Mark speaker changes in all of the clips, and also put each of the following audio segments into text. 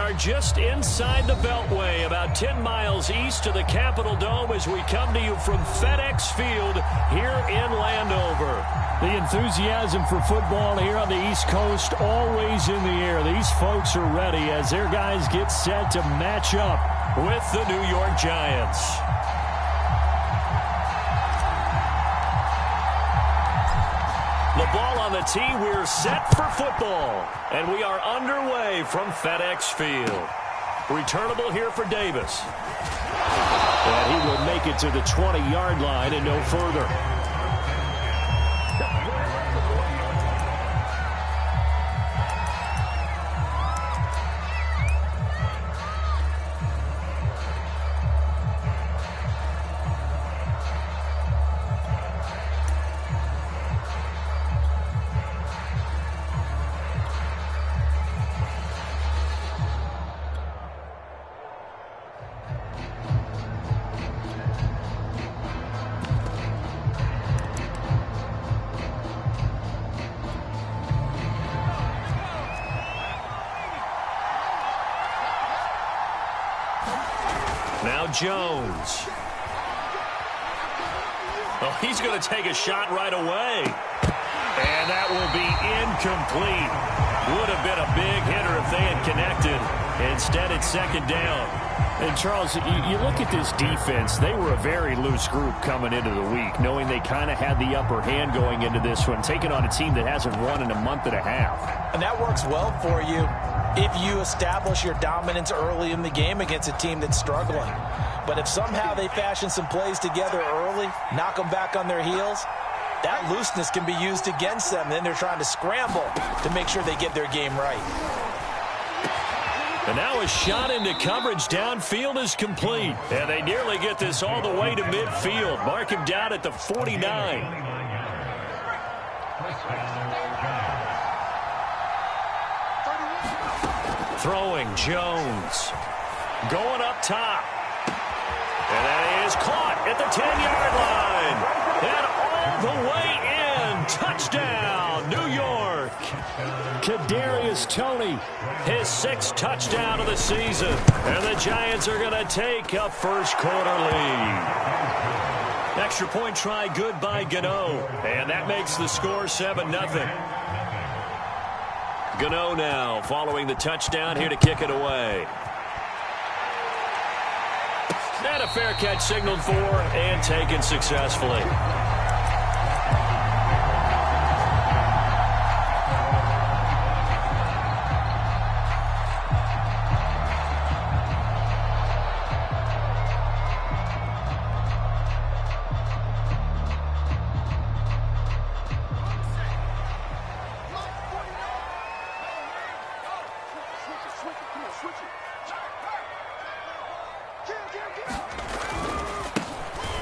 Speaker 1: are just inside the Beltway, about 10 miles east of the Capitol Dome as we come to you from FedEx Field here in Landover.
Speaker 2: The enthusiasm for football here on the East Coast always in the air. These folks are ready as their guys get set to match up
Speaker 1: with the New York Giants. The ball on the tee, we're set for football. And we are underway from FedEx Field. Returnable here for Davis.
Speaker 2: And he will make it to the 20-yard line and no further.
Speaker 1: Now Jones. Oh, he's going to take a shot right away. And that will be incomplete. Would have been a big hitter if they had connected. Instead, it's second down.
Speaker 2: And, Charles, you look at this defense. They were a very loose group coming into the week, knowing they kind of had the upper hand going into this one, taking on a team that hasn't won in a month and a half.
Speaker 3: And that works well for you if you establish your dominance early in the game against a team that's struggling. But if somehow they fashion some plays together early, knock them back on their heels, that looseness can be used against them. Then they're trying to scramble to make sure they get their game right.
Speaker 1: And now a shot into coverage downfield is complete. And they nearly get this all the way to midfield. Mark him down at the 49. Throwing Jones. Going up top. And that is caught at the 10-yard line. And all the way in. Touchdown, New York.
Speaker 2: Kadarius Toney,
Speaker 1: his 6th touchdown of the season. And the Giants are going to take a first-quarter lead. Extra point try good by Gano. And that makes the score 7-0. Gano now following the touchdown here to kick it away. And a fair catch signaled for and taken successfully.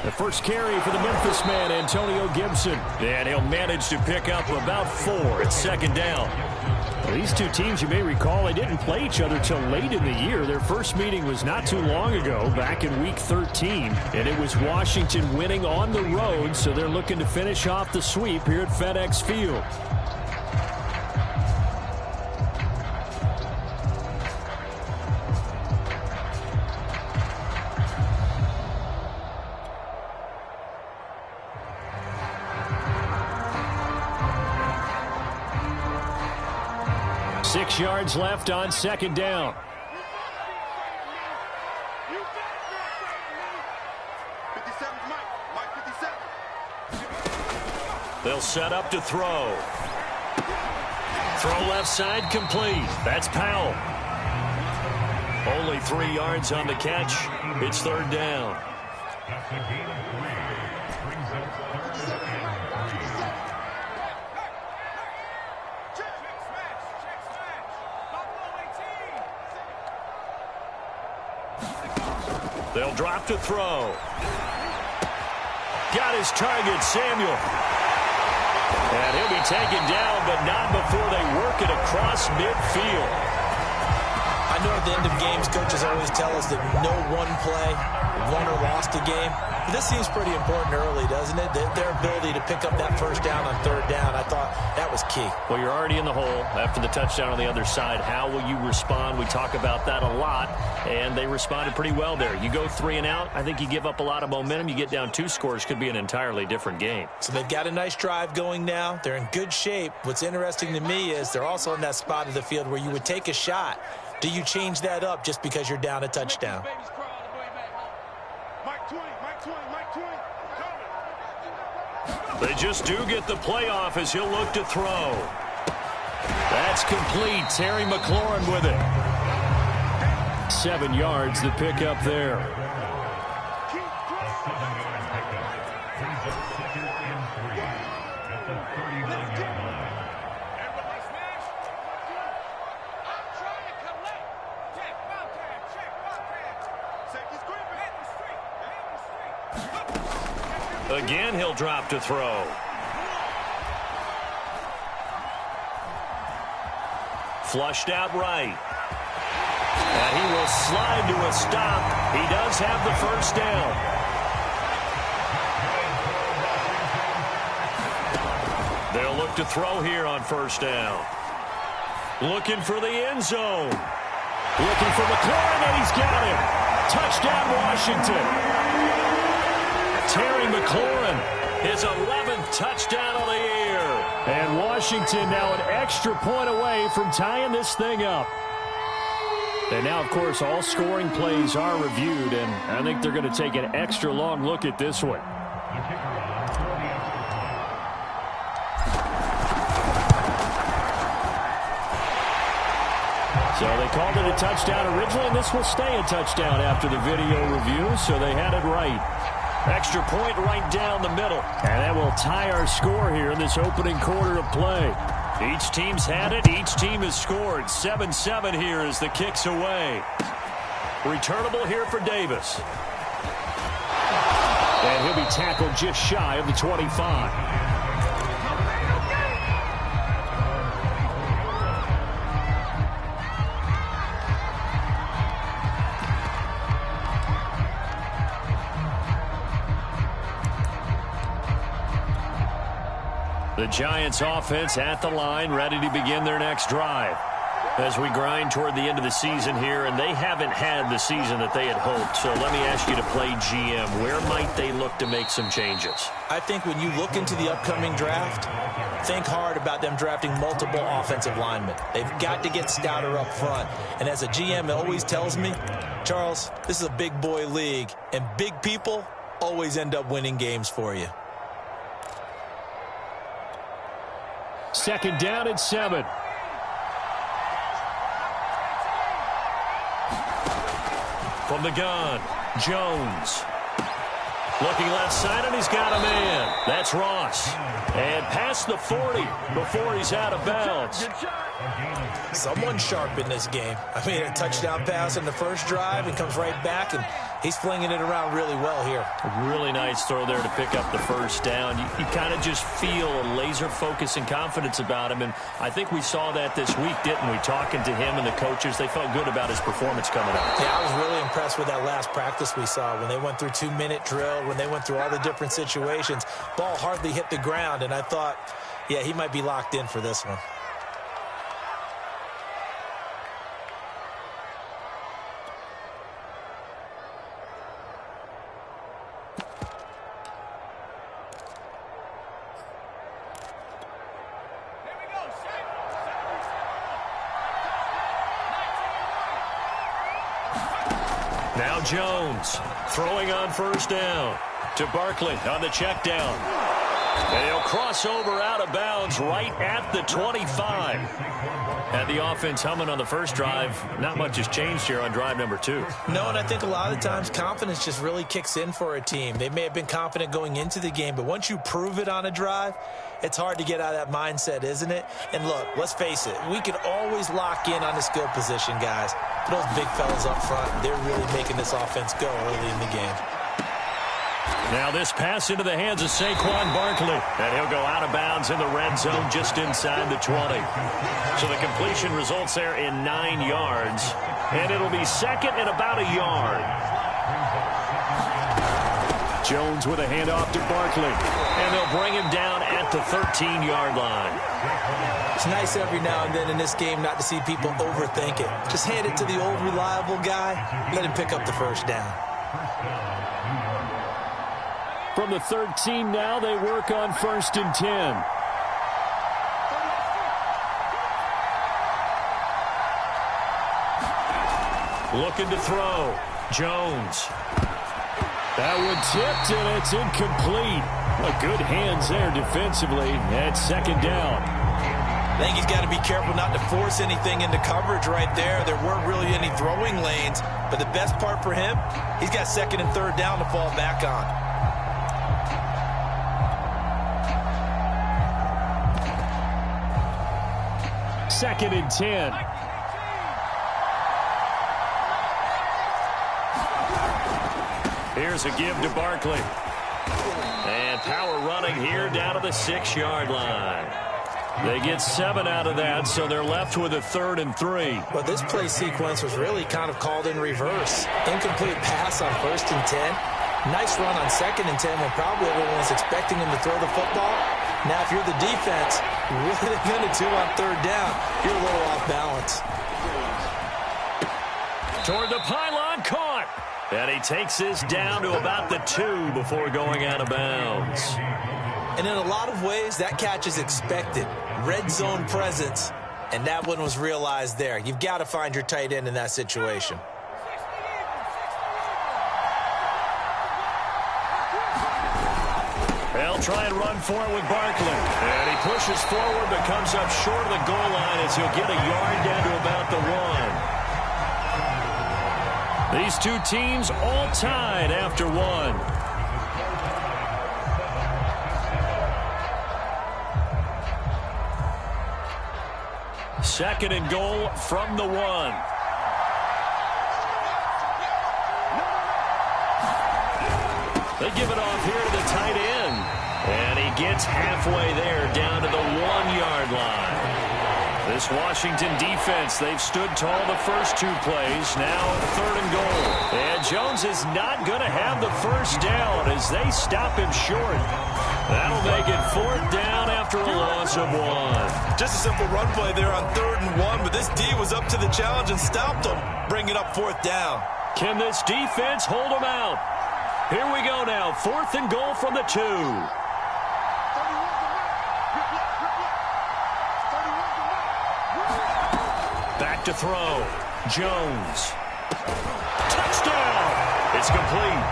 Speaker 2: The first carry for the Memphis man, Antonio Gibson.
Speaker 1: And he'll manage to pick up about 4 at second down.
Speaker 2: Well, these two teams, you may recall, they didn't play each other till late in the year. Their first meeting was not too long ago, back in Week 13. And it was Washington winning on the road, so they're looking to finish off the sweep here at FedEx Field. Six yards left on second down.
Speaker 1: They'll set up to throw. Throw left side complete. That's Powell. Only 3 yards on the catch. It's third down. They'll drop to throw. Got his target, Samuel. And he'll be taken down, but not before they work it across midfield.
Speaker 3: I know at the end of games, coaches always tell us that no one play won or lost a game. But this seems pretty important early, doesn't it? Their ability to pick up that first down on third down, I thought that was key.
Speaker 2: Well, you're already in the hole after the touchdown on the other side. How will you respond? We talk about that a lot, and they responded pretty well there. You go 3 and out, I think you give up a lot of momentum. You get down 2 scores, could be an entirely different game.
Speaker 3: So they've got a nice drive going now. They're in good shape. What's interesting to me is they're also in that spot of the field where you would take a shot. Do you change that up just because you're down a touchdown?
Speaker 1: They just do get the playoff as he'll look to throw. That's complete. Terry McLaurin with it.
Speaker 2: 7 yards to pick up there.
Speaker 1: Again, he'll drop to throw. Flushed out right. And he will slide to a stop. He does have the first down. They'll look to throw here on first down. Looking for the end zone. Looking for McLaurin, and he's got him. Touchdown, Washington. Terry McLaurin, his 11th touchdown of the year.
Speaker 2: And Washington now an extra point away from tying this thing up. And now, of course, all scoring plays are reviewed, and I think they're going to take an extra long look at this one. So they called it a touchdown originally, and this will stay a touchdown after the video review, so they had it right.
Speaker 1: Extra point right down the middle.
Speaker 2: And that will tie our score here in this opening quarter of play.
Speaker 1: Each team's had it. Each team has scored. 7-7 here as the kick's away. Returnable here for Davis.
Speaker 2: And he'll be tackled just shy of the 25.
Speaker 1: The Giants offense at the line, ready to begin their next drive. As we grind toward the end of the season here, and they haven't had the season that they had hoped. So let me ask you to play GM. Where might they look to make some changes?
Speaker 3: I think when you look into the upcoming draft, think hard about them drafting multiple offensive linemen. They've got to get stouter up front. And as a GM, it always tells me, Charles, this is a big boy league, and big people always end up winning games for you.
Speaker 2: Second down and 7.
Speaker 1: From the gun, Jones. Looking left side, and he's got a man. That's Ross. And past the 40 before he's out of bounds.
Speaker 3: Someone sharp in this game. I mean, a touchdown pass in the first drive. He comes right back, and he's flinging it around really well here.
Speaker 1: A really nice throw there to pick up the first down. You kind of just feel a laser focus and confidence about him, and I think we saw that this week, didn't we? Talking to him and the coaches, they felt good about his performance coming up.
Speaker 3: Yeah, I was really impressed with that last practice we saw when they went through 2-minute drill, when they went through all the different situations. Ball hardly hit the ground, and I thought, yeah, he might be locked in for this one.
Speaker 1: Now Jones throwing on first down to Barkley on the check down. And he'll cross over out of bounds right at the 25. Had the offense humming on the first drive. Not much has changed here on drive number 2.
Speaker 3: No, and I think a lot of the times confidence just really kicks in for a team. They may have been confident going into the game, but once you prove it on a drive, it's hard to get out of that mindset, isn't it? And look, let's face it, we can always lock in on the skill position, guys. But those big fellas up front, they're really making this offense go early in the game.
Speaker 1: Now this pass into the hands of Saquon Barkley. And he'll go out of bounds in the red zone just inside the 20. So the completion results there in 9 yards. and it'll be second and about a yard.
Speaker 2: Jones with a handoff to Barkley.
Speaker 1: And they'll bring him down at the 13-yard line.
Speaker 3: It's nice every now and then in this game not to see people overthink it. Just hand it to the old reliable guy. Let him pick up the first down.
Speaker 2: From the 13 now, they work on 1st and 10.
Speaker 1: Looking to throw. Jones.
Speaker 2: That one tipped, and it's incomplete. Good hands there defensively at 2nd down.
Speaker 3: I think he's got to be careful not to force anything into coverage right there. There weren't really any throwing lanes, but the best part for him, he's got 2nd and 3rd down to fall back on.
Speaker 2: Second and 10.
Speaker 1: Here's a give to Barkley. And power running here down to the 6-yard line. They get 7 out of that, so they're left with a 3rd and 3.
Speaker 3: But this play sequence was really kind of called in reverse. Incomplete pass on 1st and 10. Nice run on 2nd and 10 when probably everyone's expecting him to throw the football. Now, if you're the defense, what are they going to do on 3rd down? You're a little off balance.
Speaker 1: Toward the pylon, caught. And he takes this down to about the 2 before going out of bounds.
Speaker 3: And in a lot of ways, that catch is expected. Red zone presence, and that one was realized there. You've got to find your tight end in that situation.
Speaker 1: They'll try and run for it with Barkley. And he pushes forward but comes up short of the goal line as he'll get a yard down to about the 1. These two teams all tied after 1. 2nd and goal from the 1. They give it off here to the tight end. And he gets halfway there down to the 1-yard line. This Washington defense, they've stood tall the first 2 plays. Now 3rd and goal. And Jones is not going to have the first down as they stop him short. That'll make it 4th down after a loss of 1.
Speaker 3: Just a simple run play there on 3rd and 1, but this D was up to the challenge and stopped him, bringing up 4th down.
Speaker 1: Can this defense hold him out? Here we go now, 4th and goal from the 2. Back to throw. Jones. Touchdown! It's complete.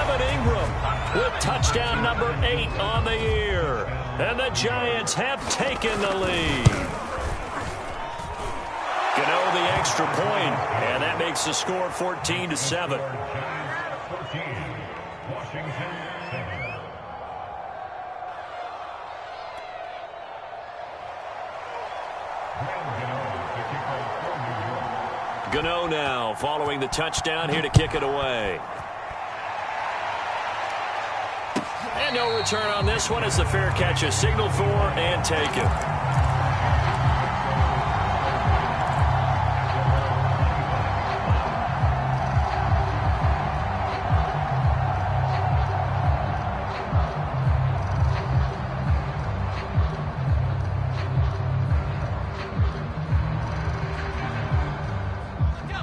Speaker 1: Evan Ingram with touchdown number 8 on the year. And the Giants have taken the lead. Gano the extra point, and that makes the score 14-7. Gano now following the touchdown here to kick it away. And no return on this one as the fair catch is signaled for and taken.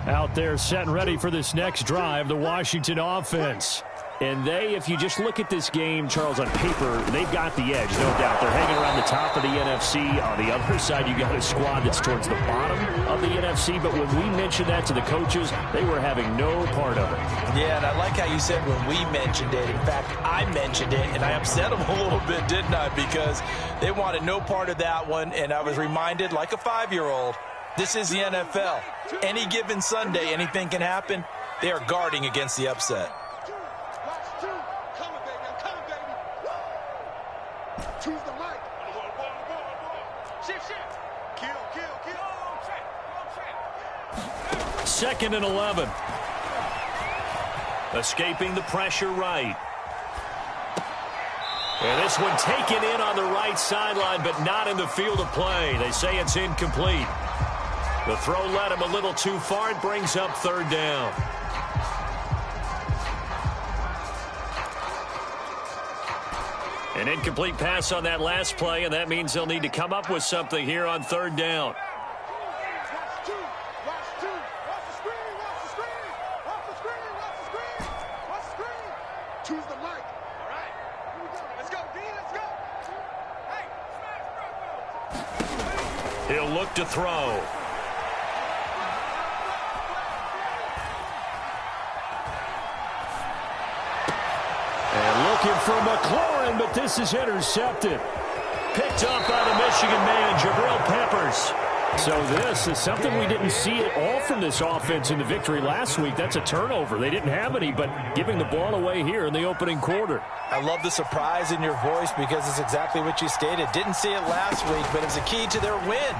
Speaker 2: Out there set and ready for this next drive, the Washington offense. And they, if you just look at this game, Charles, on paper, they've got the edge, no doubt. They're hanging around the top of the NFC. On the other side, you got a squad that's towards the bottom of the NFC. But when we mentioned that to the coaches, they were having no part of it.
Speaker 3: Yeah, and I like how you said when we mentioned it. In fact, I mentioned it, and I upset them a little bit, didn't I? Because they wanted no part of that one, and I was reminded, like a 5-year-old, this is the NFL. Any given Sunday, anything can happen. They are guarding against the upset.
Speaker 1: Second and 11. Escaping the pressure right. And this one taken in on the right sideline, but not in the field of play. They say it's incomplete. The throw led him a little too far. It brings up third down. An incomplete pass on that last play, and that means they'll need to come up with something here on third down.
Speaker 4: Choose the mic. All right. Here we go. Let's go, D. Let's go. Hey, smash.
Speaker 1: He'll look to throw.
Speaker 2: And looking for McLaurin, but this is intercepted.
Speaker 1: Picked up by the Michigan man, Jabril Peppers.
Speaker 2: So this is something we didn't see at all from this offense in the victory last week. That's a turnover. They didn't have any, but giving the ball away here in the opening quarter.
Speaker 3: I love the surprise in your voice because it's exactly what you stated. Didn't see it last week, but it's a key to their win.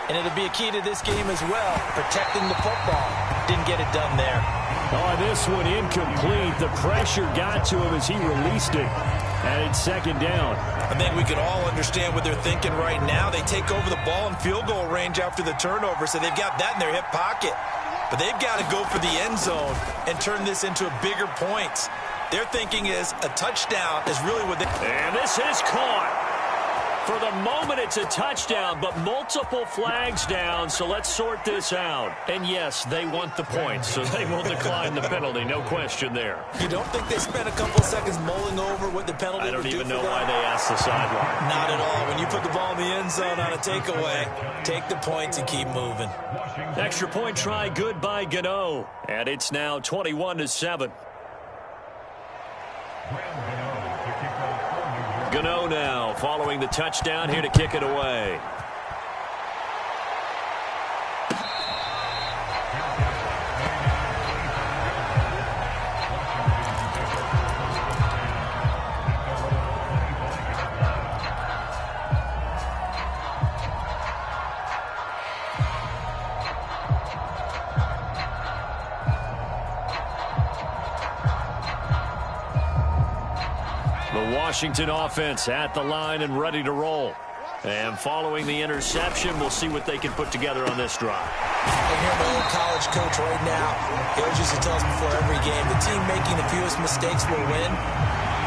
Speaker 3: And it'll be a key to this game as well, protecting the football. Didn't get it done there.
Speaker 2: Oh, this one incomplete. The pressure got to him as he released it. And it's second down.
Speaker 3: I think we can all understand what they're thinking right now. They take over the ball in field goal range after the turnover, so they've got that in their hip pocket. But they've got to go for the end zone and turn this into bigger points. Their thinking is a touchdown is really what they...
Speaker 1: And this is caught. For the moment, it's a touchdown, but multiple flags down, so let's sort this out. And yes, they want the points, so they will decline the penalty, no question there.
Speaker 3: You don't think they spent a couple seconds mulling over what the penalty
Speaker 1: I don't
Speaker 3: would do
Speaker 1: even know
Speaker 3: for them?
Speaker 1: why they asked the sideline.
Speaker 3: Not at all. When you put the ball in the end zone on a takeaway, take the points and keep moving.
Speaker 1: Extra point try good by Gano. And it's now 21-7. Gano now following the touchdown here to kick it away. Washington offense at the line and ready to roll. And following the interception, we'll see what they can put together on this drive.
Speaker 3: I hear my old college coach right now. He always used to tell us before every game, the team making the fewest mistakes will win.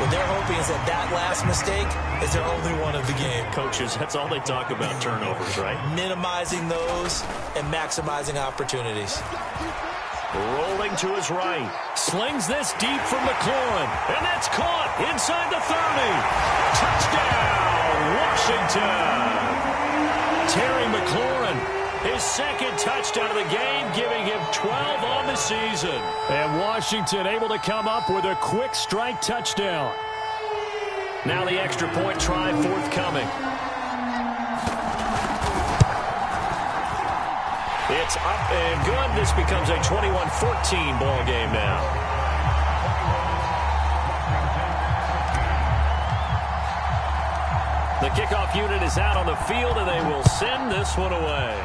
Speaker 3: What they're hoping is that that last mistake is their only one of the game.
Speaker 1: Coaches, that's all they talk about, turnovers, right?
Speaker 3: Minimizing those and maximizing opportunities.
Speaker 1: Rolling to his right. Slings this deep for McLaurin. And that's caught inside the 30. Touchdown, Washington. Terry McLaurin, his second touchdown of the game, giving him 12 on the season.
Speaker 2: And Washington able to come up with a quick strike touchdown.
Speaker 1: Now the extra point try forthcoming. It's up and good. This becomes a 21-14 ball game now. The kickoff unit is out on the field, and they will send this one away.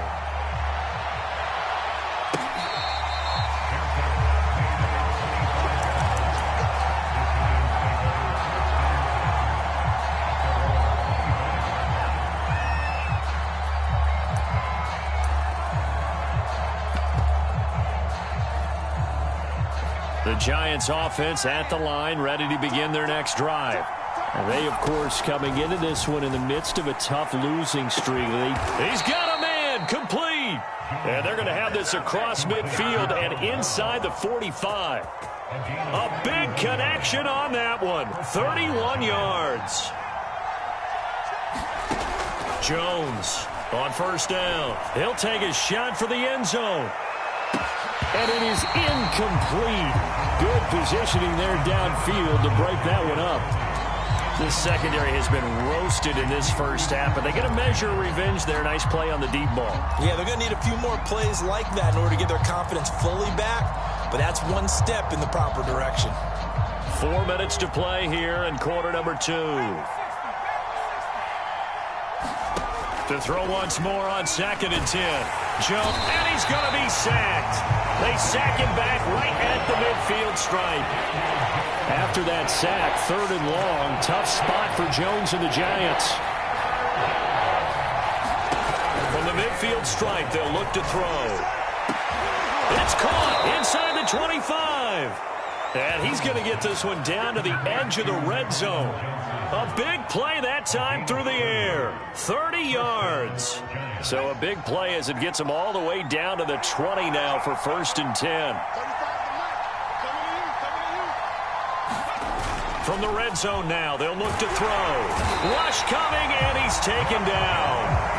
Speaker 1: The Giants offense at the line, ready to begin their next drive. And they, of course, coming into this one in the midst of a tough losing streak. He's got a man, complete. And they're going to have this across midfield and inside the 45. A big connection on that one, 31 yards. Jones on first down. He'll take a shot for the end zone.
Speaker 2: And it is incomplete. Good positioning there downfield to break that one up.
Speaker 1: This secondary has been roasted in this first half, but they get a measure of revenge there. Nice play on the deep ball.
Speaker 3: Yeah, they're going to need a few more plays like that in order to get their confidence fully back, but that's one step in the proper direction.
Speaker 1: 4 minutes to play here in quarter number 2. To throw once more on 2nd and 10. Jump, and he's going to be sacked. They sack him back right at the midfield stripe.
Speaker 2: After that sack, 3rd and long, tough spot for Jones and the Giants.
Speaker 1: From the midfield. field stripe. They'll look to throw. It's caught inside the 25. And he's going to get this one down to the edge of the red zone. A big play that time through the air. 30 yards. So a big play as it gets him all the way down to the 20 now for 1st and 10. From the red zone now, they'll look to throw. Rush coming, and he's taken down.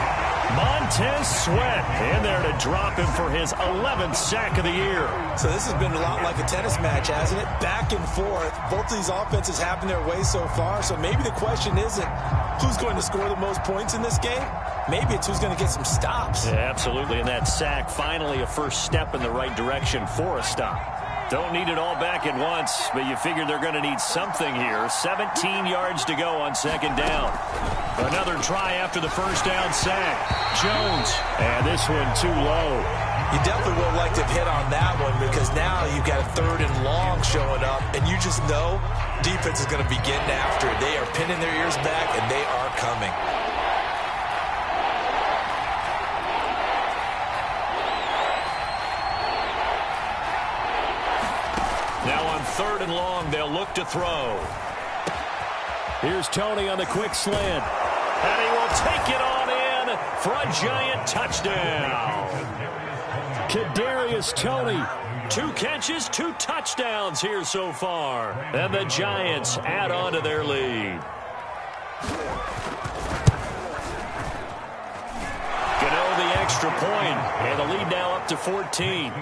Speaker 1: Montez Sweat in there to drop him for his 11th sack of the year.
Speaker 3: So this has been a lot like a tennis match, hasn't it? Back and forth. Both of these offenses having their way so far. So maybe the question isn't who's going to score the most points in this game. Maybe it's who's going to get some stops.
Speaker 1: Yeah, absolutely. And that sack, finally a first step in the right direction for a stop. Don't need it all back at once, but you figure they're going to need something here. 17 yards to go on 2nd down. Another try after the first down sack. Jones, and this one too low.
Speaker 3: You definitely would like to have hit on that one because now you've got a 3rd and long showing up, and you just know defense is going to be getting after it. They are pinning their ears back, and they are coming.
Speaker 1: Now on 3rd and long, they'll look to throw.
Speaker 2: Here's Tony on the quick slant.
Speaker 1: And he will take it on in for a giant touchdown.
Speaker 2: Kadarius Toney.
Speaker 1: 2 catches, 2 touchdowns here so far. And the Giants add on to their lead. Gano the extra point, and the lead now up to 14.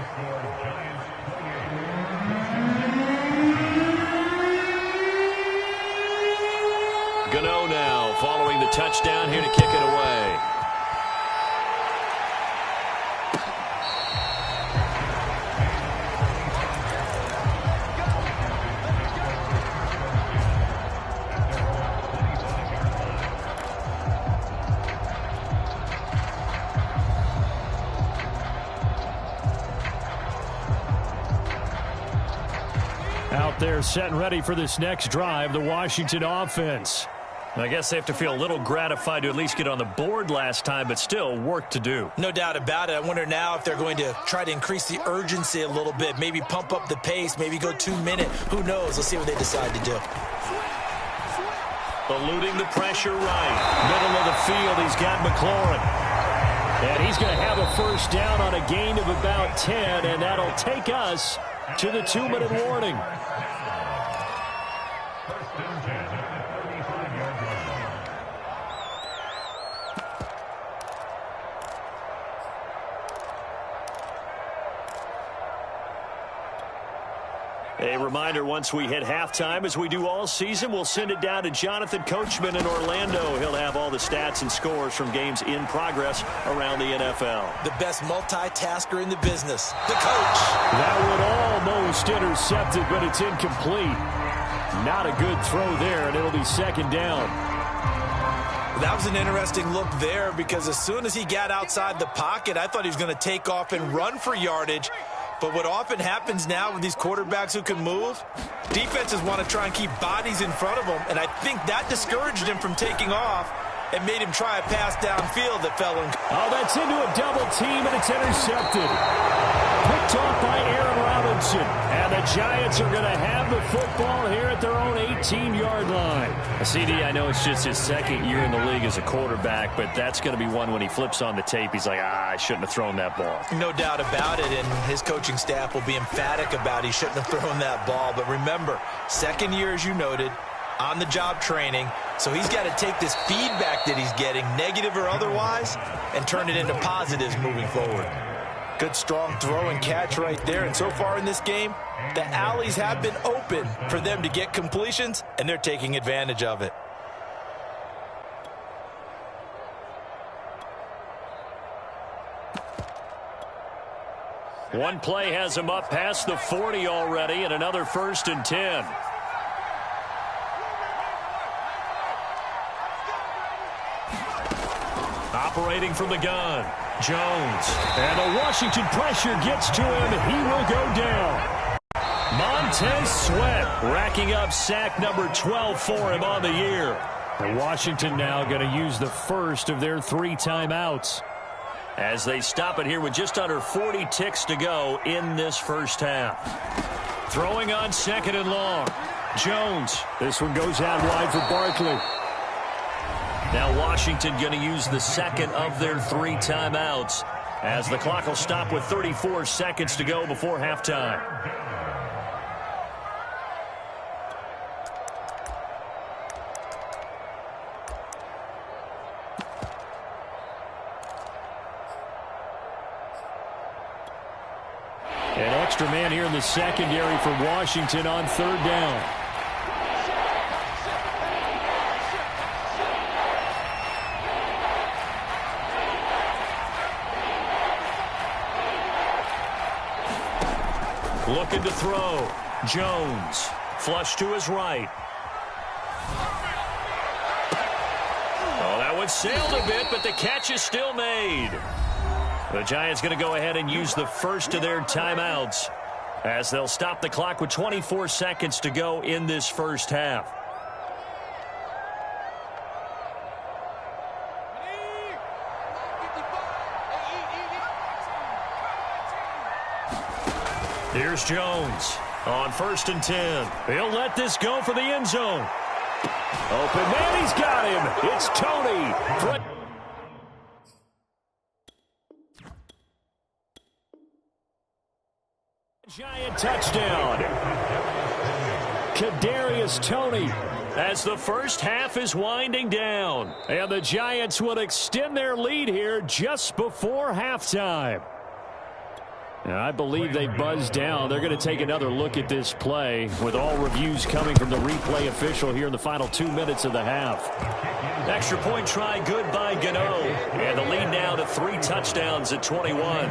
Speaker 1: Gano now following the touchdown here to kick it away.
Speaker 2: Out there set and ready for this next drive, the Washington offense.
Speaker 1: I guess they have to feel a little gratified to at least get on the board last time, but still work to do.
Speaker 3: No doubt about it. I wonder now if they're going to try to increase the urgency a little bit, maybe pump up the pace, maybe go 2-minute. Who knows? Let's see what they decide to do.
Speaker 1: Eluding the pressure right. Middle of the field, he's got McLaurin.
Speaker 2: And he's going to have a first down on a gain of about 10, and that'll take us to the 2-minute warning.
Speaker 1: A reminder, once we hit halftime, as we do all season, we'll send it down to Jonathan Coachman in Orlando. He'll have all the stats and scores from games in progress around the NFL.
Speaker 3: The best multitasker in the business, the coach.
Speaker 2: That would almost intercept it, but it's incomplete. Not a good throw there, and it'll be 2nd down.
Speaker 3: That was an interesting look there because as soon as he got outside the pocket, I thought he was going to take off and run for yardage. But what often happens now with these quarterbacks who can move, defenses want to try and keep bodies in front of them, and I think that discouraged him from taking off and made him try a pass downfield that fell in.
Speaker 2: Oh, that's into a double team, and it's intercepted. Picked off by Aaron Robinson. And the Giants are going to have the football here at their own 18-yard line.
Speaker 1: CD, I know it's just his 2nd year in the league as a quarterback, but that's going to be one when he flips on the tape, he's like, I shouldn't have thrown that ball.
Speaker 3: No doubt about it, and his coaching staff will be emphatic about he shouldn't have thrown that ball. But remember, 2nd year, as you noted, on-the-job training, so he's got to take this feedback that he's getting, negative or otherwise, and turn it into positives moving forward. Good, strong throw and catch right there. And so far in this game, the alleys have been open for them to get completions, and they're taking advantage of it.
Speaker 1: One play has him up past the 40 already, and another 1st and 10. Operating from the gun, Jones.
Speaker 2: And the Washington pressure gets to him. He will go down.
Speaker 1: Montez Sweat racking up sack number 12 for him on the year.
Speaker 2: And Washington now going to use the first of their 3 timeouts.
Speaker 1: as they stop it here with just under 40 ticks to go in this first half. Throwing on second and long. Jones.
Speaker 2: This one goes out wide for Barkley.
Speaker 1: Now Washington going to use the second of their 3 timeouts as the clock will stop with 34 seconds to go before halftime.
Speaker 2: An extra man here in the secondary for Washington on third down.
Speaker 1: Looking to throw. Jones. Flush to his right. Oh, that one sailed a bit, but the catch is still made. The Giants going to go ahead and use the first of their timeouts as they'll stop the clock with 24 seconds to go in this first half. Here's Jones on 1st and 10. He'll let this go for the end zone. Open man, he's got him. It's Tony.
Speaker 2: Giant touchdown. Kadarius Toney.
Speaker 1: As the first half is winding down.
Speaker 2: And the Giants will extend their lead here just before halftime. And I believe they buzzed down. They're going to take another look at this play with all reviews coming from the replay official here in the final 2 minutes of the half.
Speaker 1: Extra point try good by Gano. And the lead now to 3 touchdowns at 21.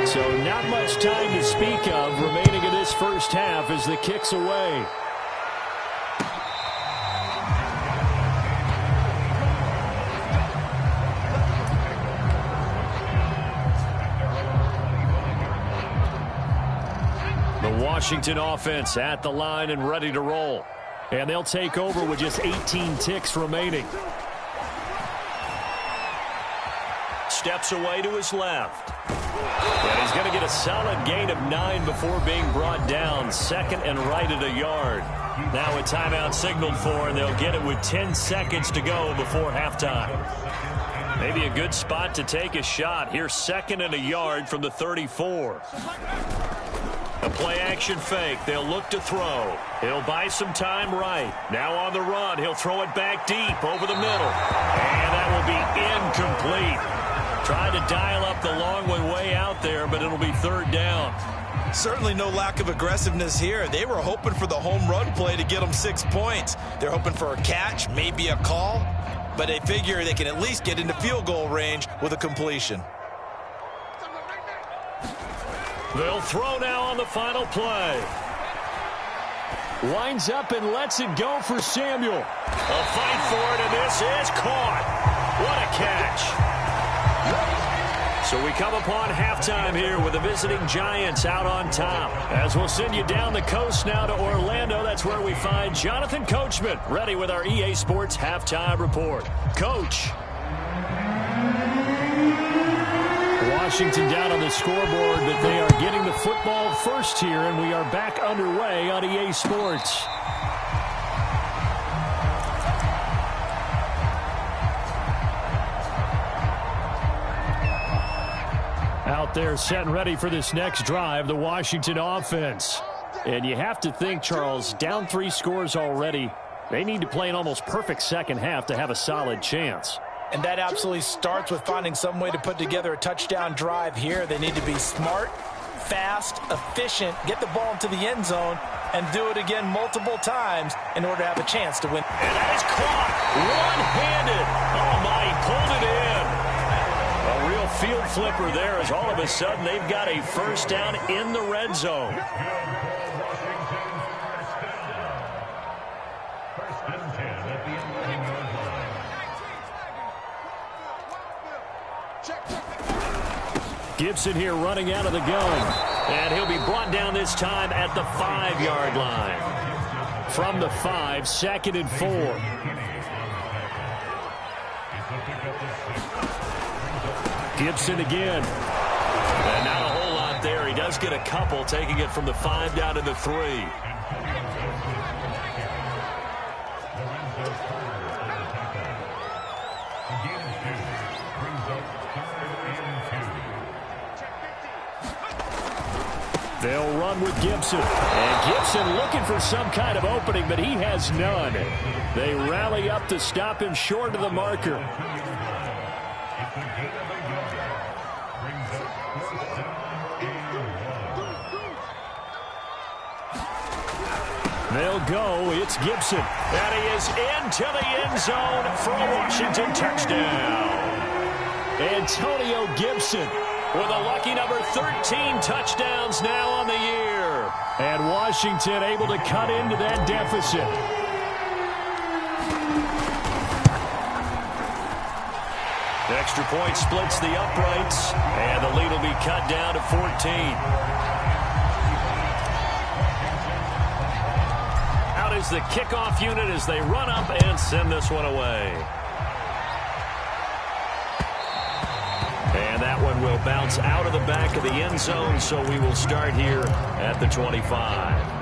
Speaker 2: So not much time to speak of remaining in this first half as the kick's away. The Washington offense at the line and ready to roll. And they'll take over with just 18 ticks remaining.
Speaker 1: Steps away to his left. And he's going to get a solid gain of 9 before being brought down. 2nd and right at a yard. Now a timeout signaled for, and they'll get it with 10 seconds to go before halftime. Maybe a good spot to take a shot. Here's 2nd and a yard from the 34. A play-action fake. They'll look to throw. He'll buy some time right. Now on the run. He'll throw it back deep over the middle. And that will be incomplete. Trying to dial up the long one way out there, but it'll be 3rd down.
Speaker 3: Certainly no lack of aggressiveness here. They were hoping for the home run play to get them 6 points. They're hoping for a catch, maybe a call, but they figure they can at least get into field goal range with a completion.
Speaker 1: They'll throw now on the final play.
Speaker 2: Winds up and lets it go for Samuel.
Speaker 1: A fight for it, and this is caught. What a catch. So we come upon halftime here with the visiting Giants out on top. As we'll send you down the coast now to Orlando, that's where we find Jonathan Coachman ready with our EA Sports Halftime Report. Coach.
Speaker 2: Washington down on the scoreboard, but they are getting the football first here, and we are back underway on EA Sports. Out there set and ready for this next drive, the Washington offense. And you have to think, Charles, down 3 scores already. They need to play an almost perfect second half to have a solid chance.
Speaker 3: And that absolutely starts with finding some way to put together a touchdown drive here. They need to be smart, fast, efficient, get the ball into the end zone, and do it again multiple times in order to have a chance to win.
Speaker 1: And that is caught one-handed. Oh, my, he pulled it in. A real field flipper there as all of a sudden they've got a first down in the red zone.
Speaker 2: Gibson here running out of the gun.
Speaker 1: And he'll be brought down this time at the 5-yard line.
Speaker 2: From the 5, 2nd and 4. Gibson again.
Speaker 1: And not a whole lot there. He does get a couple, taking it from the 5 down to the 3.
Speaker 2: They'll run with Gibson. And Gibson looking for some kind of opening, but he has none. They rally up to stop him short of the marker. They'll go. It's Gibson.
Speaker 1: And he is into the end zone for a Washington touchdown.
Speaker 2: Antonio Gibson
Speaker 1: with a lucky number 13 touchdowns now on the year.
Speaker 2: And Washington able to cut into that deficit.
Speaker 1: Extra point splits the uprights, and the lead will be cut down to 14. Out is the kickoff unit as they run up and send this one away. And that one will bounce out of the back of the end zone, so we will start here at the 25.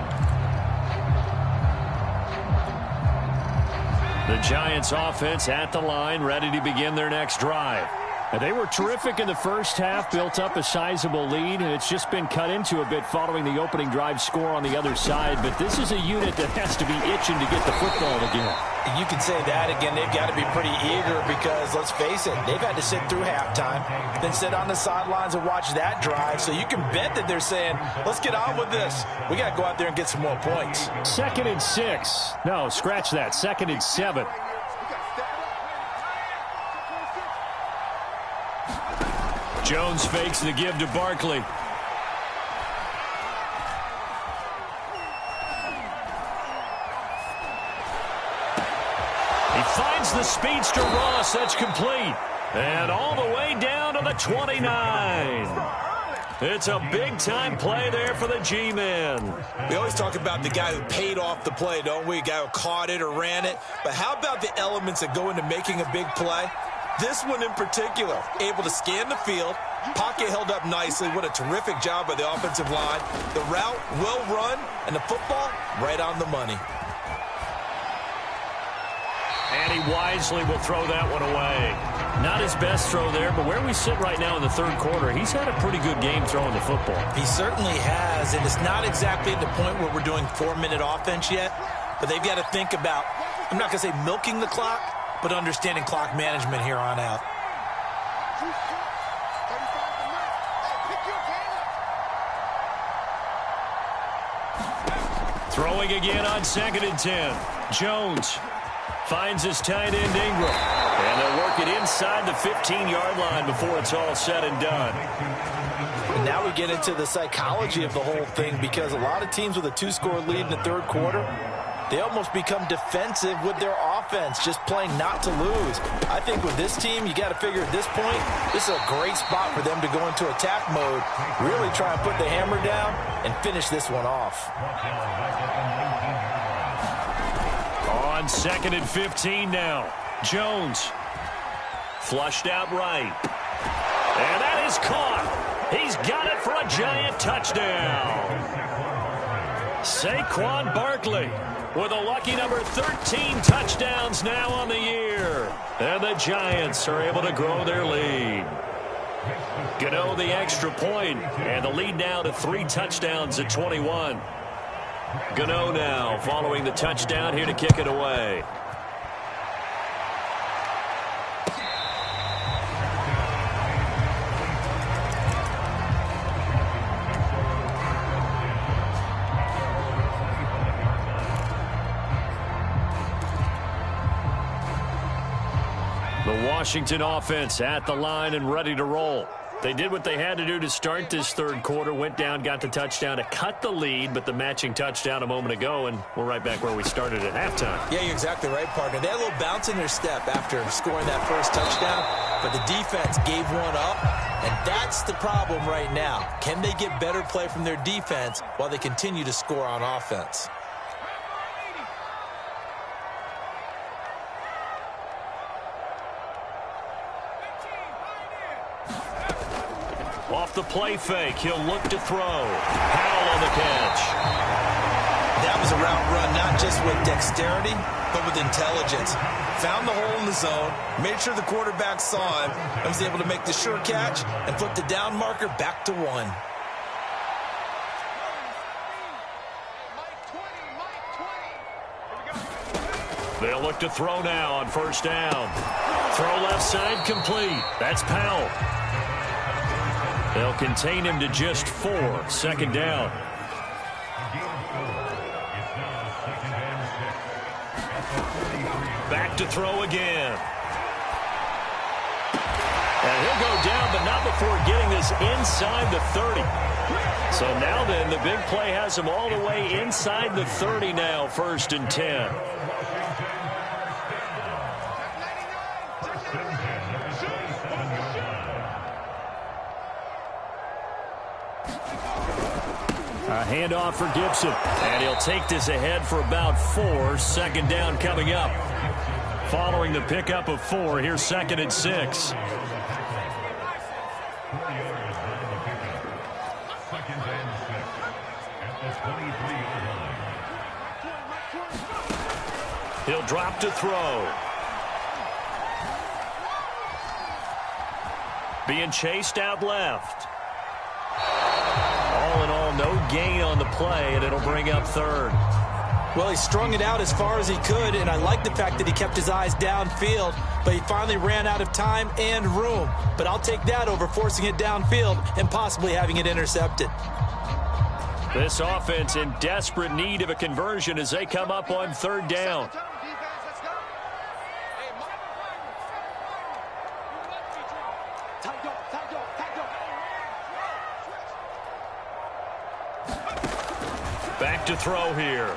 Speaker 1: The Giants offense at the line, ready to begin their next drive.
Speaker 2: And they were terrific in the first half, built up a sizable lead, and it's just been cut into a bit following the opening drive score on the other side. But this is a unit that has to be itching to get the football again.
Speaker 3: You can say that again. They've got to be pretty eager because, let's face it, they've had to sit through halftime, then sit on the sidelines and watch that drive. So you can bet that they're saying, let's get on with this. We got to go out there and get some more points.
Speaker 2: 2nd and 6. No, scratch that. 2nd and 7.
Speaker 1: Jones fakes the give to Barkley. He finds the speedster Ross. That's complete. And all the way down to the 29. It's a big-time play there for the G-men.
Speaker 3: We always talk about the guy who paid off the play, don't we? A guy who caught it or ran it. But how about the elements that go into making a big play? This one in particular, able to scan the field, pocket held up nicely. What a terrific job by the offensive line. The route well run, and the football right on the money.
Speaker 1: And he wisely will throw that one away. Not his best throw there, but where we sit right now in the third quarter, he's had a pretty good game throwing the football.
Speaker 3: He certainly has, and it's not exactly at the point where we're doing 4-minute offense yet, but they've got to think about, I'm not going to say milking the clock, but understanding clock management here on out.
Speaker 1: Throwing again on 2nd and 10. Jones finds his tight end Ingram. And they'll work it inside the 15-yard line before it's all said and done.
Speaker 3: And now we get into the psychology of the whole thing, because a lot of teams with a 2-score lead in the third quarter, they almost become defensive with their offense, just playing not to lose. I think with this team, you got to figure at this point, this is a great spot for them to go into attack mode, really try and put the hammer down and finish this one off.
Speaker 1: On 2nd and 15 now. Jones flushed out right. And that is caught. He's got it for a Giant touchdown. Saquon Barkley with a lucky number 13 touchdowns now on the year. And the Giants are able to grow their lead. Gano the extra point, and the lead now to 3 touchdowns at 21. Gano now following the touchdown here to kick it away. The Washington offense at the line and ready to roll. They did what they had to do to start this third quarter, went down, got the touchdown to cut the lead, but the matching touchdown a moment ago, and we're right back where we started at halftime.
Speaker 3: Yeah, you're exactly right, partner. They had a little bounce in their step after scoring that first touchdown, but the defense gave one up, and that's the problem right now. Can they get better play from their defense while they continue to score on offense?
Speaker 1: off the play fake. He'll look to throw. Powell on the catch.
Speaker 3: That was a route run, not just with dexterity, but with intelligence. Found the hole in the zone, made sure the quarterback saw him, and was able to make the sure catch and flip the down marker back to 1.
Speaker 1: They'll look to throw now on first down. Throw left side complete. That's Powell. They'll contain him to just 4. Second down. Back to throw again. And he'll go down, but not before getting this inside the 30. So now then, the big play has him all the way inside the 30 now, 1st and 10.
Speaker 2: A handoff for Gibson.
Speaker 1: And he'll take this ahead for about 4. Second down coming up. Following the pickup of 4, here's 2nd and 6. He'll drop to throw. Being chased out left. All in all, no gain on the play, and it'll bring up 3rd.
Speaker 3: Well, he strung it out as far as he could, and I like the fact that he kept his eyes downfield, but he finally ran out of time and room. But I'll take that over forcing it downfield and possibly having it intercepted.
Speaker 1: This offense in desperate need of a conversion as they come up on 3rd down. Back to throw here.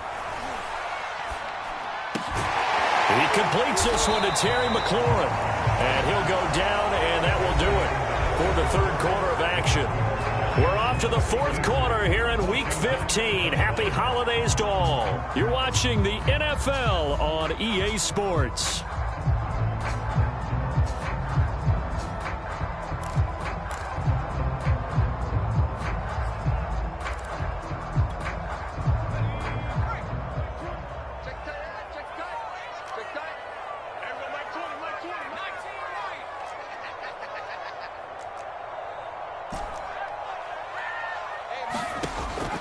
Speaker 1: He completes this one to Terry McLaurin. And he'll go down, and that will do it for the 3rd quarter of action. We're off to the 4th quarter here in Week 15. Happy holidays to all. You're watching the NFL on EA Sports.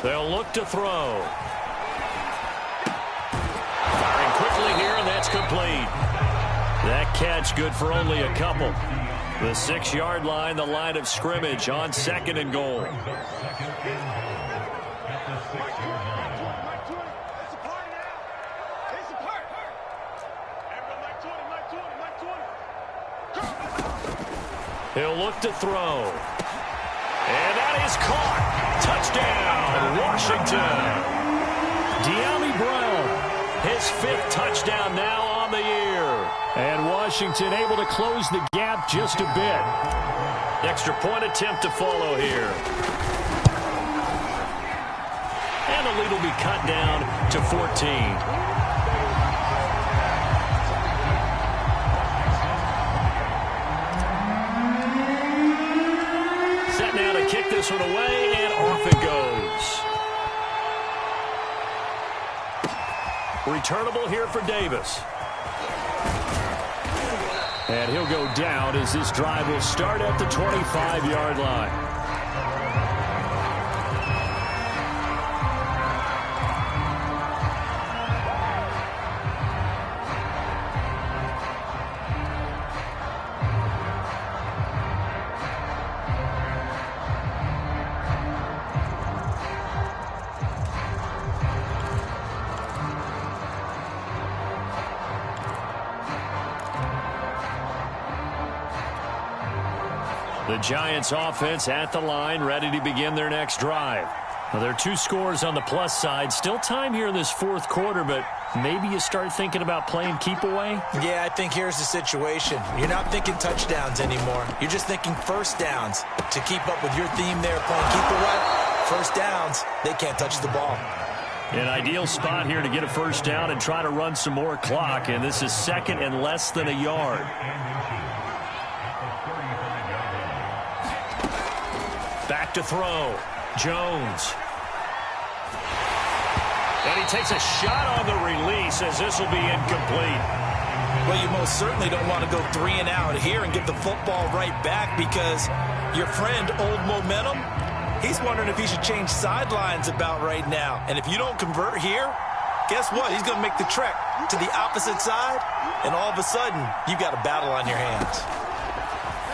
Speaker 1: They'll look to throw. Firing quickly here, and that's complete. That catch good for only a couple. The 6-yard line, the line of scrimmage on 2nd and goal. He'll look to throw. And that is caught. Touchdown, Washington. De'Ami Brown, his 5th touchdown now on the year.
Speaker 2: And Washington able to close the gap just a bit.
Speaker 1: Extra point attempt to follow here. And the lead will be cut down to 14. Now to kick this one away, and off it goes. Returnable here for Davis.
Speaker 2: And he'll go down as this drive will start at the 25-yard line.
Speaker 1: The Giants offense at the line, ready to begin their next drive. Well, there are 2 scores on the plus side. Still time here in this 4th quarter, but maybe you start thinking about playing keep away?
Speaker 3: Yeah, I think here's the situation. You're not thinking touchdowns anymore. You're just thinking first downs. To keep up with your theme there, playing keep away, first downs, they can't touch the ball.
Speaker 1: An ideal spot here to get a first down and try to run some more clock, and this is 2nd and less than a yard. to throw. Jones. And he takes a shot on the release as this will be incomplete.
Speaker 3: Well, you most certainly don't want to go 3 and out here and get the football right back because your friend, Old Momentum, he's wondering if he should change sidelines about right now. And if you don't convert here, guess what? He's going to make the trek to the opposite side, and all of a sudden, you've got a battle on your hands.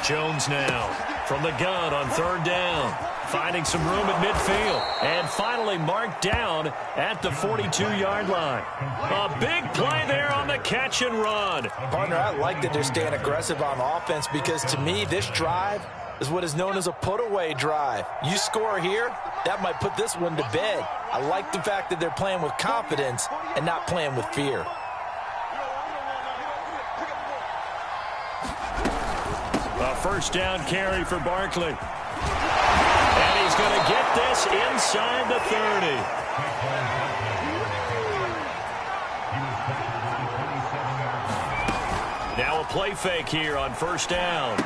Speaker 1: Jones now from the gun on 3rd down. Finding some room at midfield. And finally marked down at the 42-yard line. A big play there on the catch and run.
Speaker 3: Partner, I like that they're staying aggressive on offense because to me, this drive is what is known as a put-away drive. You score here, that might put this one to bed. I like the fact that they're playing with confidence and not playing with fear.
Speaker 1: A 1st down carry for Barkley. And he's going to get this inside the 30. Now a play fake here on 1st down.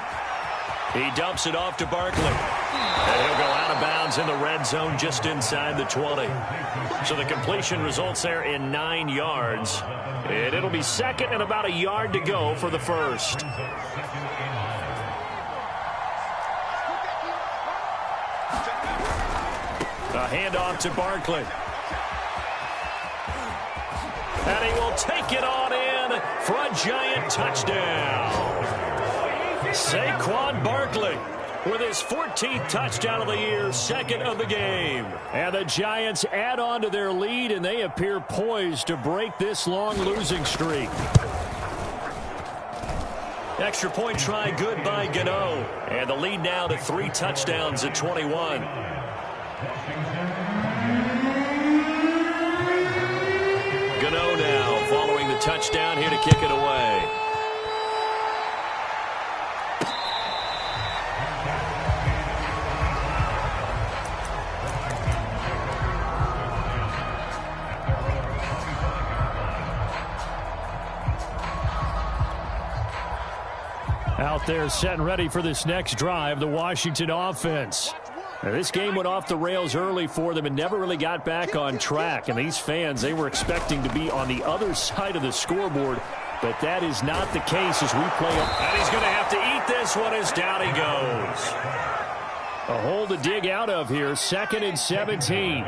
Speaker 1: He dumps it off to Barkley. And he'll go out of bounds in the red zone just inside the 20. So the completion results there in 9 yards. And it'll be 2nd and about a yard to go for the 1st. A handoff to Barkley. And he will take it on in for a giant touchdown. Saquon Barkley with his 14th touchdown of the year, 2nd of the game.
Speaker 2: And the Giants add on to their lead, and they appear poised to break this long losing streak.
Speaker 1: Extra point try good by Gano. And the lead now to 3 touchdowns at 21. Gano now following the touchdown here to kick it away.
Speaker 2: Out there set and ready for this next drive, the Washington offense. Now, this game went off the rails early for them and never really got back on track. And these fans, they were expecting to be on the other side of the scoreboard, but that is not the case as we play.
Speaker 1: And he's going to have to eat this one as down he goes.
Speaker 2: A hole to dig out of here, 2nd and 17.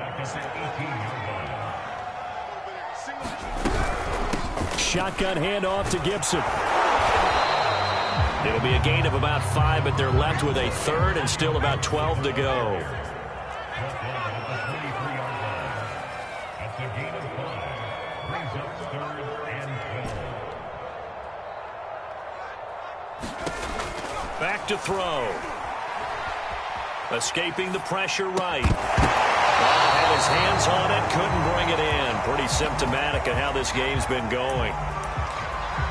Speaker 2: Shotgun handoff to Gibson.
Speaker 1: It'll be a gain of about 5, but they're left with a 3rd and still about 12 to go. Back to throw. Escaping the pressure right. Had his hands on it, couldn't bring it in. Pretty symptomatic of how this game's been going.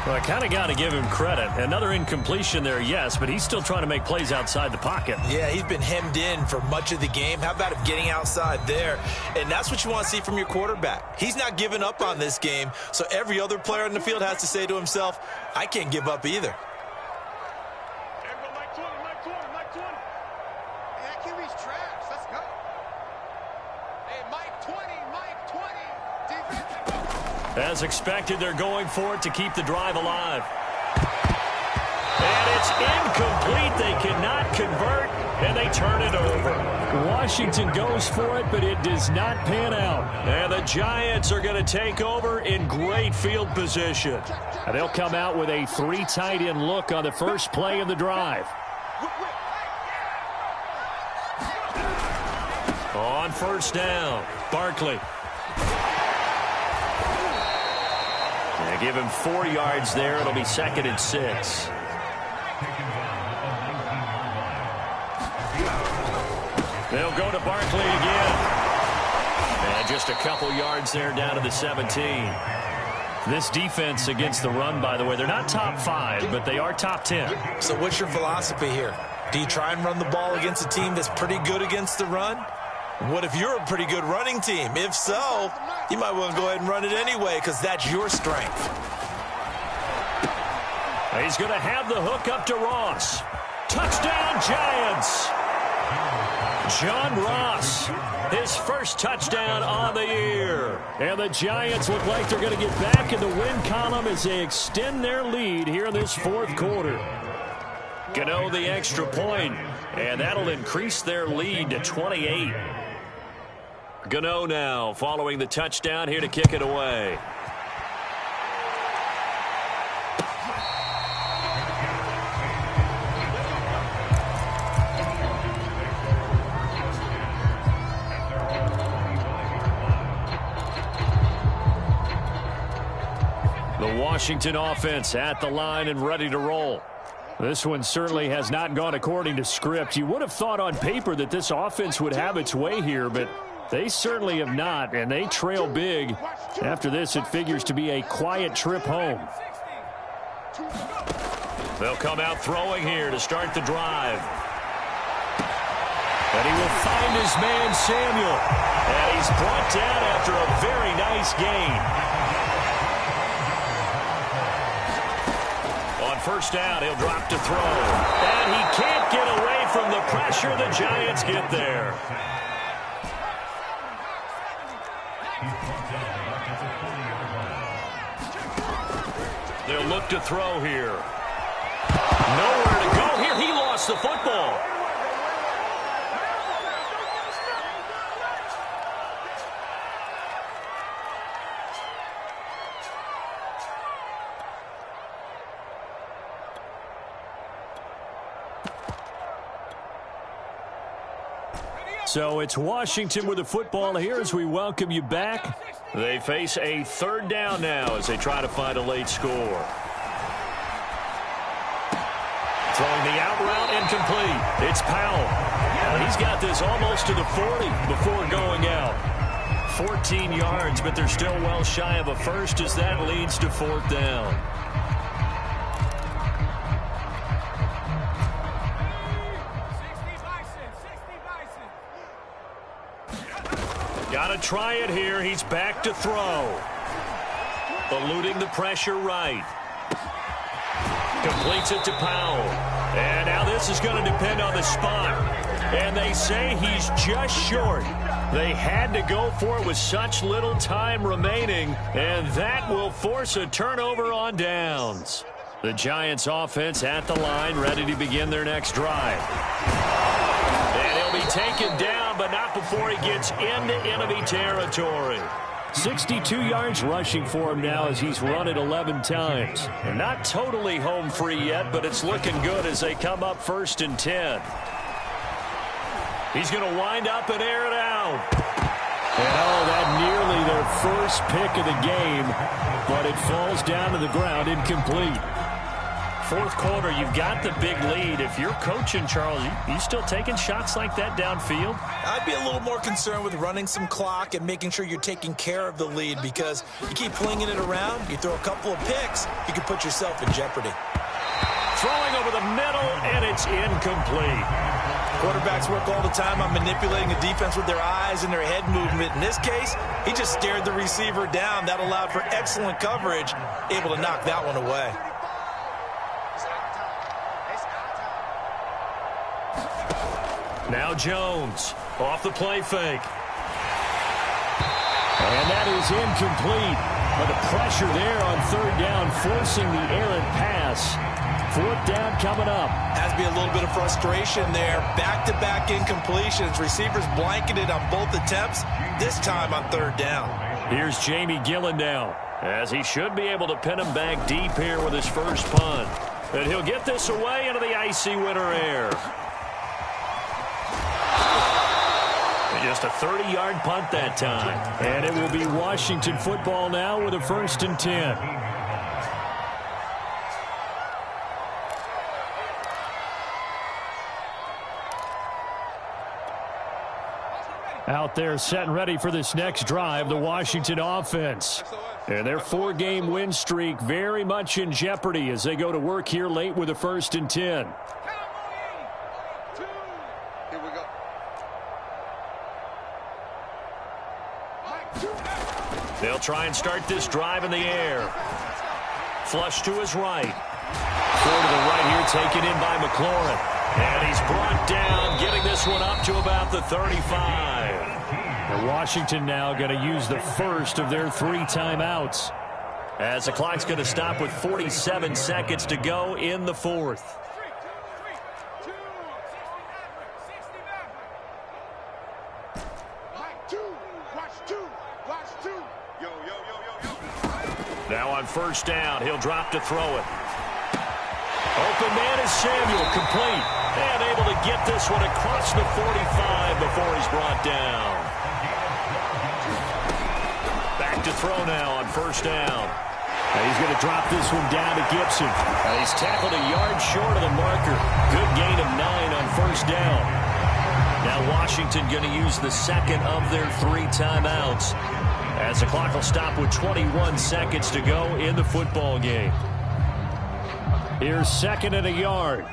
Speaker 2: Well, I kind of got to give him credit. Another incompletion there, yes, but he's still trying to make plays outside the pocket.
Speaker 3: Yeah, he's been hemmed in for much of the game. How about him getting outside there? And that's what you want to see from your quarterback. He's not giving up on this game, so every other player on the field has to say to himself, I can't give up either.
Speaker 1: As expected, they're going for it to keep the drive alive. And it's incomplete. They cannot convert, and they turn it over.
Speaker 2: Washington goes for it, but it does not pan out.
Speaker 1: And the Giants are going to take over in great field position.
Speaker 2: And they'll come out with a 3 tight end look on the first play of the drive.
Speaker 1: On 1st down, Barkley. Give him 4 yards there. It'll be 2nd and 6. They'll go to Barkley again. And just a couple yards there down to the 17.
Speaker 2: This defense against the run, by the way, they're not top 5, but they are top 10.
Speaker 3: So what's your philosophy here? Do you try and run the ball against a team that's pretty good against the run? What if you're a pretty good running team? If so, you might want to go ahead and run it anyway because that's your strength.
Speaker 1: He's going to have the hook up to Ross. Touchdown, Giants! John Ross, his first touchdown on the year.
Speaker 2: And the Giants look like they're going to get back in the win column as they extend their lead here in this fourth quarter.
Speaker 1: Gano the extra point, and that'll increase their lead to 28. Gano now following the touchdown here to kick it away.
Speaker 2: The Washington offense at the line and ready to roll. This one certainly has not gone according to script. You would have thought on paper that this offense would have its way here, but they certainly have not, and they trail big. After this, it figures to be a quiet trip home.
Speaker 1: They'll come out throwing here to start the drive. And he will find his man Samuel. And he's brought down after a very nice gain. On first down, he'll drop to throw. And he can't get away from the pressure. The Giants get there. They'll look to throw here. Nowhere to go here. He lost the football.
Speaker 2: So it's Washington with the football here as we welcome you back.
Speaker 1: They face a third down now as they try to find a late score. Throwing the out route incomplete. It's Powell. And he's got this almost to the 40 before going out. 14 yards, but they're still well shy of a first as that leads to fourth down. Got to try it here. He's back to throw. Eluding the pressure right. Completes it to Powell. And now this is going to depend on the spot. And they say he's just short. They had to go for it with such little time remaining. And that will force a turnover on downs. The Giants offense at the line, ready to begin their next drive. And he'll be taken down, but not before he gets into enemy territory.
Speaker 2: 62 yards rushing for him now as he's run it 11 times.
Speaker 1: And not totally home free yet, but it's looking good as they come up 1st and 10. He's going to wind up and air it out.
Speaker 2: And oh, that nearly their first pick of the game, but it falls down to the ground incomplete.
Speaker 1: Fourth quarter, you've got the big lead. If you're coaching, Charles, you still taking shots like that downfield?
Speaker 3: I'd be a little more concerned with running some clock and making sure you're taking care of the lead, because you keep flinging it around, you throw a couple of picks, you can put yourself in jeopardy.
Speaker 1: Throwing over the middle, and it's incomplete.
Speaker 3: Quarterbacks work all the time on manipulating the defense with their eyes and their head movement. In this case, he just stared the receiver down. That allowed for excellent coverage, able to knock that one away.
Speaker 1: Now Jones off the play fake.
Speaker 2: And that is incomplete. But the pressure there on third down, forcing the errant pass. Fourth down coming up.
Speaker 3: Has to be a little bit of frustration there. Back-to-back incompletions. Receivers blanketed on both attempts, this time on third down.
Speaker 1: Here's Jamie Gillen now, as he should be able to pin him back deep here with his first punt. And he'll get this away into the icy winter air. Just a 30-yard punt that time.
Speaker 2: And it will be Washington football now with a 1st and 10. Out there set and ready for this next drive, the Washington offense. And their 4-game win streak very much in jeopardy as they go to work here late with a 1st and 10.
Speaker 1: They'll try and start this drive in the air. Flush to his right.
Speaker 2: Throw to the right here, taken in by McLaurin.
Speaker 1: And he's brought down, getting this one up to about the 35.
Speaker 2: And Washington now going to use the first of their 3 timeouts.
Speaker 1: As the clock's going to stop with 47 seconds to go in the 4th. Now on first down, he'll drop to throw it. Open man is Samuel, complete. And able to get this one across the 45 before he's brought down. Back to throw now on first down.
Speaker 2: And he's going to drop this one down to Gibson.
Speaker 1: He's tackled a yard short of the marker. Good gain of 9 on first down. Now Washington going to use the second of their 3 timeouts, as the clock will stop with 21 seconds to go in the football game.
Speaker 2: Here's 2nd and a yard.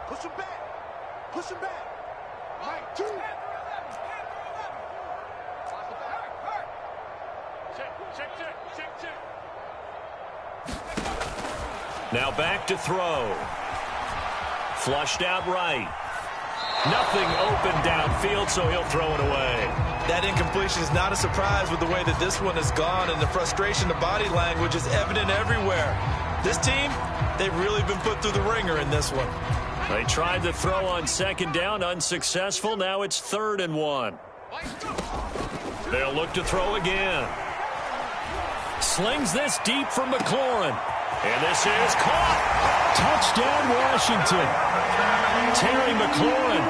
Speaker 4: Push him back. Push him back. Right, 2. Check.
Speaker 1: Now back to throw. Flushed out right. Nothing open downfield, so he'll throw it away.
Speaker 3: That incompletion is not a surprise with the way that this one has gone, and the frustration, the body language is evident everywhere. This team, they've really been put through the ringer in this one.
Speaker 1: They tried to throw on 2nd down, unsuccessful. Now it's 3rd and 1. They'll look to throw again. Slings this deep for McLaurin. And this is caught.
Speaker 2: Touchdown, Washington.
Speaker 1: Terry McLaurin,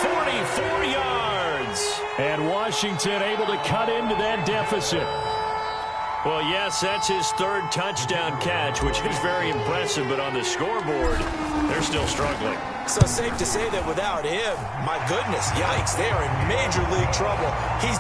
Speaker 1: 44 yards.
Speaker 2: And Washington able to cut into that deficit.
Speaker 1: Well, yes, that's his 3rd touchdown catch, which is very impressive, but on the scoreboard, they're still struggling.
Speaker 3: So safe to say that without him, my goodness, yikes, they are in major league trouble. He's